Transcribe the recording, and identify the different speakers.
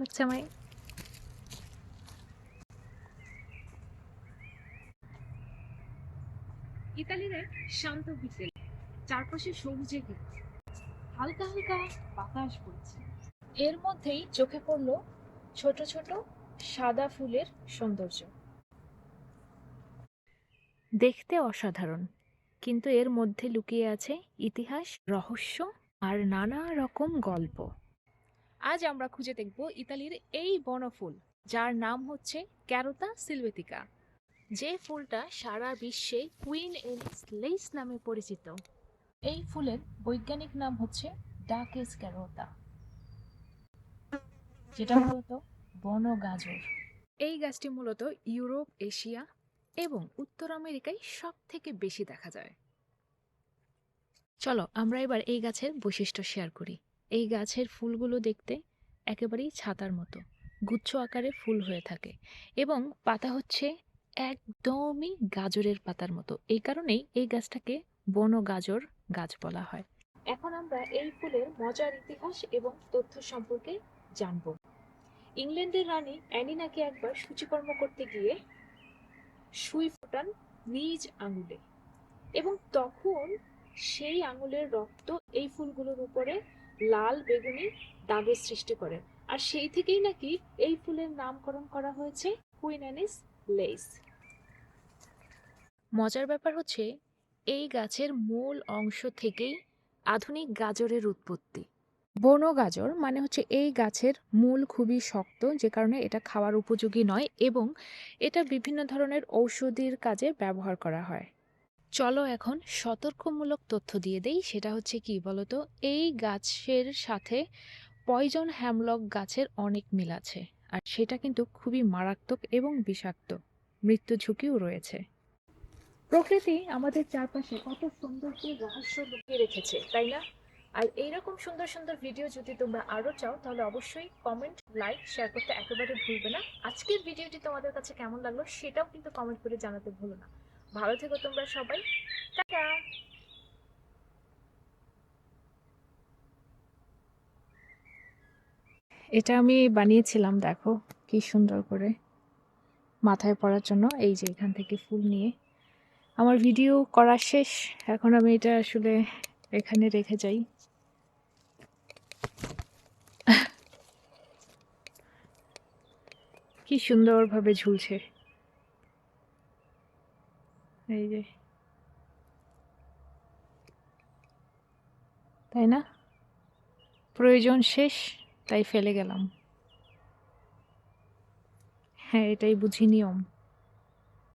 Speaker 1: লাগছে আমায়। ইতালির এক শান্ত বিকেল, চারপাশে সবুজে ঘেরা, হালকা হালকা বাতাস বইছে। এর মধ্যেই চোখে পড়ল ছোট ছোট সাদা ফুলের সৌন্দর্য। দেখতে অসাধারণ, কিন্তু এর মধ্যে লুকিয়ে আছে ইতিহাস, রহস্য আর নানা রকম গল্প। আজ আমরা খুঁজে দেখব ইতালির এই বনফুল, যার নাম হচ্ছে ক্যারোতা সিলভেটিকা, যে ফুলটা সারা বিশ্বে কুইন এলিস লেইস নামে পরিচিত। এই ফুলের বৈজ্ঞানিক নাম হচ্ছে ডাকেস ক্যারোতা, যেটা মূলত বনগাজর। এই গাছটি মূলত ইউরোপ, এশিয়া এবং উত্তর আমেরিকায় সব থেকে বেশি দেখা যায়। চলো আমরা এবার এই গাছের বৈশিষ্ট্য শেয়ার করি। এই গাছের ফুলগুলো দেখতে একেবারেই ছাতার মতো গুচ্ছ আকারে ফুল হয়ে থাকে এবং পাতা হচ্ছে একদমই গাজরের পাতার মতো। এই কারণেই এই গাছটাকে বনগাজর গাছ বলা হয়। এখন আমরা এই ফুলের মজার ইতিহাস এবং তথ্য সম্পর্কে জানব। ইংল্যান্ডের রানী অ্যানি নাকি একবার সূচিকর্ম করতে গিয়ে সুই ফোটান নিজ আঙুলে, এবং তখন সেই আঙুলের রক্ত এই ফুলগুলোর উপরে লাল বেগুনি দাগের সৃষ্টি করে। আর সেই থেকেই নাকি এই ফুলের নামকরণ করা হয়েছে কুইন অ্যানিস লেইস। মজার ব্যাপার হচ্ছে এই গাছের মূল অংশ থেকেই আধুনিক গাজরের উৎপত্তি। বনো গাজর মানে হচ্ছে এই গাছের মূল খুবই শক্ত, যে কারণে এটা খাওয়ার উপযোগী নয় এবং এটা বিভিন্ন ধরনের ঔষধির কাজে ব্যবহার করা হয়। চলো এখন সতর্কমূলক তথ্য দিয়ে দেই। সেটা হচ্ছে কি বলতো, এই গাছের সাথে পয়জন হ্যামলক গাছের অনেক মিল আছে, আর সেটা কিন্তু খুবই মারাত্মক এবং বিষাক্ত, মৃত্যু ঝুঁকিও রয়েছে। প্রকৃতি আমাদের চারপাশে কত সৌন্দর্যের রহস্য লুকিয়ে রেখেছে, তাই না? আর এইরকম সুন্দর সুন্দর ভিডিও যদি তোমরা আরো চাও, তাহলে অবশ্যই কমেন্ট, লাইক, শেয়ার করতে একেবারে ভুলবে না। আজকের ভিডিওটি তোমাদের কাছে কেমন লাগলো সেটাও কিন্তু কমেন্ট করে জানাতে ভুলো না। ভালো থেকো তোমরা সবাই, টাটা। এটা আমি বানিয়েছিলাম, দেখো কি সুন্দর করে মাথায় পড়ার জন্য। এই যে এখান থেকে ফুল নিয়ে আমার ভিডিও করা শেষ। এখন আমি এটা আসলে এখানে রেখে যাই। কি সুন্দরভাবে ঝুলছে, এই যে, তাই না? প্রয়োজন শেষ, তাই ফেলে গেলাম। হ্যাঁ, এটাই বুঝি নিয়ম।